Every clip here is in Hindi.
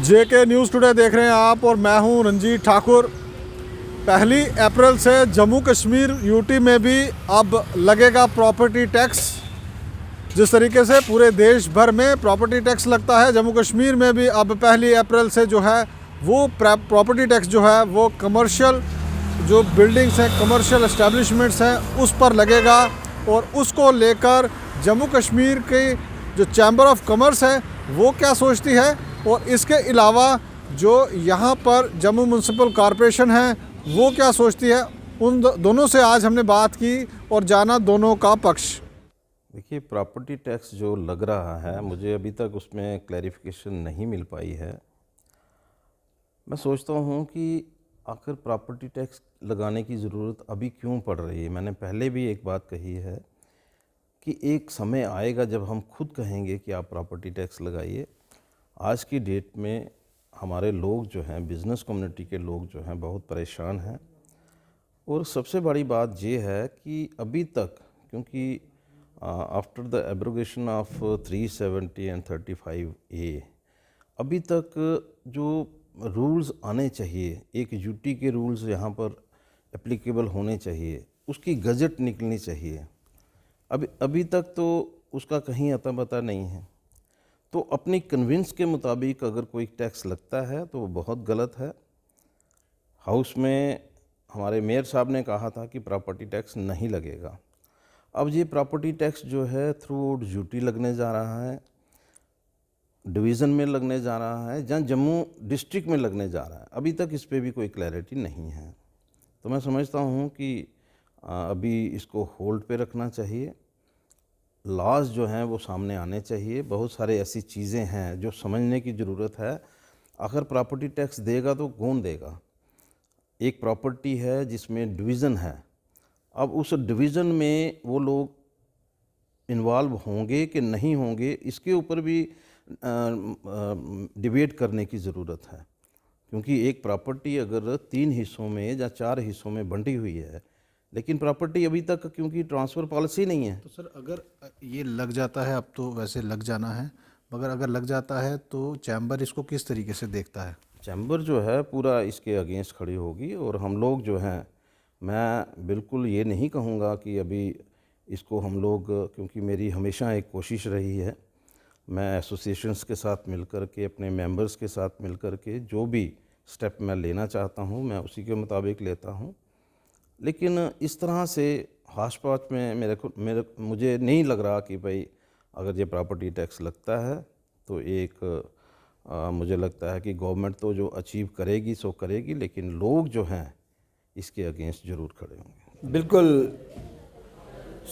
जेके न्यूज़ टुडे देख रहे हैं आप और मैं हूं रंजीत ठाकुर। 1 अप्रैल से जम्मू कश्मीर यूटी में भी अब लगेगा प्रॉपर्टी टैक्स। जिस तरीके से पूरे देश भर में प्रॉपर्टी टैक्स लगता है, जम्मू कश्मीर में भी अब 1 अप्रैल से जो है वो प्रॉपर्टी टैक्स जो है वो कमर्शियल जो बिल्डिंग्स हैं, कमर्शियल एस्टेब्लिशमेंट्स हैं, उस पर लगेगा। और उसको लेकर जम्मू कश्मीर की जो चैम्बर ऑफ कॉमर्स है वो क्या सोचती है, और इसके अलावा जो यहाँ पर जम्मू म्यूनसिपल कॉरपोरेशन है वो क्या सोचती है, उन दोनों से आज हमने बात की और जाना दोनों का पक्ष। देखिए, प्रॉपर्टी टैक्स जो लग रहा है, मुझे अभी तक उसमें क्लैरिफिकेशन नहीं मिल पाई है। मैं सोचता हूँ कि आखिर प्रॉपर्टी टैक्स लगाने की ज़रूरत अभी क्यों पड़ रही है। मैंने पहले भी एक बात कही है कि एक समय आएगा जब हम खुद कहेंगे कि आप प्रॉपर्टी टैक्स लगाइए। आज की डेट में हमारे लोग जो हैं, बिज़नेस कम्युनिटी के लोग जो हैं, बहुत परेशान हैं। और सबसे बड़ी बात ये है कि अभी तक, क्योंकि after the abrogation of 370 and 35A, अभी तक जो रूल्स आने चाहिए, एक यूटी के रूल्स यहाँ पर एप्लीकेबल होने चाहिए, उसकी गज़ट निकलनी चाहिए। अभी तक तो उसका कहीं अता पता नहीं है। तो अपनी कन्विंस के मुताबिक अगर कोई टैक्स लगता है तो वो बहुत गलत है। हाउस में हमारे मेयर साहब ने कहा था कि प्रॉपर्टी टैक्स नहीं लगेगा। अब ये प्रॉपर्टी टैक्स जो है थ्रू यूटी लगने जा रहा है, डिवीज़न में लगने जा रहा है, जहाँ जम्मू डिस्ट्रिक्ट में लगने जा रहा है। अभी तक इस पे भी कोई क्लैरिटी नहीं है। तो मैं समझता हूँ कि अभी इसको होल्ड पे रखना चाहिए। लॉज जो हैं वो सामने आने चाहिए। बहुत सारे ऐसी चीज़ें हैं जो समझने की ज़रूरत है। आखिर प्रॉपर्टी टैक्स देगा तो कौन देगा। एक प्रॉपर्टी है जिसमें डिवीज़न है, अब उस डिवीज़न में वो लोग इन्वॉल्व होंगे कि नहीं होंगे, इसके ऊपर भी डिबेट करने की ज़रूरत है। क्योंकि एक प्रॉपर्टी अगर 3 हिस्सों में या 4 हिस्सों में बंटी हुई है, लेकिन प्रॉपर्टी अभी तक क्योंकि ट्रांसफ़र पॉलिसी नहीं है। तो सर, अगर ये लग जाता है, अब तो वैसे लग जाना है, मगर अगर लग जाता है तो चैम्बर इसको किस तरीके से देखता है? चैम्बर जो है पूरा इसके अगेंस्ट खड़ी होगी। और हम लोग जो हैं, मैं बिल्कुल ये नहीं कहूँगा कि अभी इसको हम लोग, क्योंकि मेरी हमेशा एक कोशिश रही है, मैं एसोसिएशंस के साथ मिलकर के, अपने मेंबर्स के साथ मिलकर के जो भी स्टेप मैं लेना चाहता हूँ मैं उसी के मुताबिक लेता हूँ। लेकिन इस तरह से हाश पाश में मुझे नहीं लग रहा कि भाई अगर ये प्रॉपर्टी टैक्स लगता है तो एक मुझे लगता है कि गवर्नमेंट तो जो अचीव करेगी सो करेगी, लेकिन लोग जो हैं इसके अगेंस्ट ज़रूर खड़े होंगे। बिल्कुल,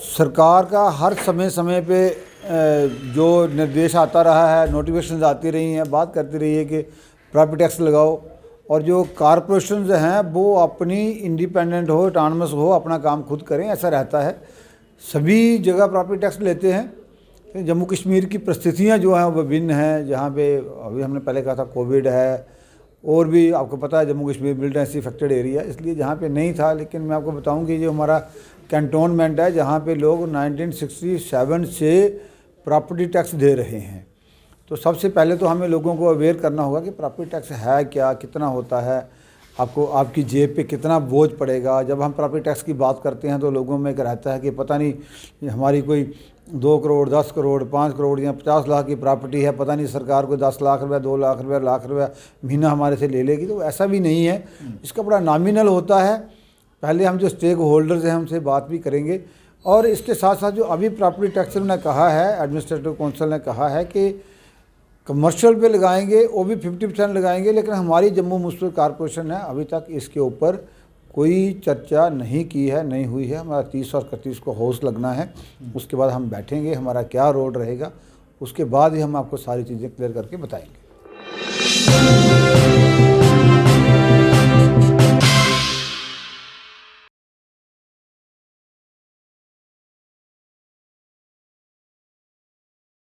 सरकार का हर समय पे जो निर्देश आता रहा है, नोटिफिकेशंस आती रही हैं, बात करती रही है कि प्रॉपर्टी टैक्स लगाओ। और जो कॉरपोरेशंस हैं वो अपनी इंडिपेंडेंट हो, ऑटोनमस हो, अपना काम खुद करें, ऐसा रहता है। सभी जगह प्रॉपर्टी टैक्स लेते हैं। जम्मू कश्मीर की परिस्थितियाँ जो हैं वो विभिन्न हैं। जहाँ पे अभी हमने पहले कहा था कोविड है, और भी आपको पता है जम्मू कश्मीर बिल्डेंसी अफेक्टेड एरिया, इसलिए जहाँ पे नहीं था। लेकिन मैं आपको बताऊँ कि जो हमारा कैंटोनमेंट है, जहाँ पे लोग 1967 से प्रॉपर्टी टैक्स दे रहे हैं, तो सबसे पहले तो हमें लोगों को अवेयर करना होगा कि प्रॉपर्टी टैक्स है क्या, कितना होता है, आपको आपकी जेब पे कितना बोझ पड़ेगा। जब हम प्रॉपर्टी टैक्स की बात करते हैं तो लोगों में एक रहता है कि पता नहीं हमारी कोई 2 करोड़, 10 करोड़, 5 करोड़ या 50 लाख की प्रॉपर्टी है, पता नहीं सरकार को 10 लाख रुपये, 2 लाख रुपये, लाख रुपये महीना हमारे से ले लेगी। तो ऐसा भी नहीं है, इसका बड़ा नॉमिनल होता है। पहले हम जो स्टेक होल्डर्स हैं उनसे बात भी करेंगे। और इसके साथ साथ जो अभी प्रॉपर्टी टैक्स ने कहा है, एडमिनिस्ट्रेटिव काउंसिल ने कहा है कि कमर्शियल पे लगाएंगे, वो भी 50% लगाएंगे। लेकिन हमारी जम्मू म्यूनसिपल कॉरपोरेशन है अभी तक इसके ऊपर कोई चर्चा नहीं की है, नहीं हुई है। हमारा 30 और 31 को हाउस लगना है, उसके बाद हम बैठेंगे, हमारा क्या रोल रहेगा, उसके बाद ही हम आपको सारी चीज़ें क्लियर करके बताएंगे।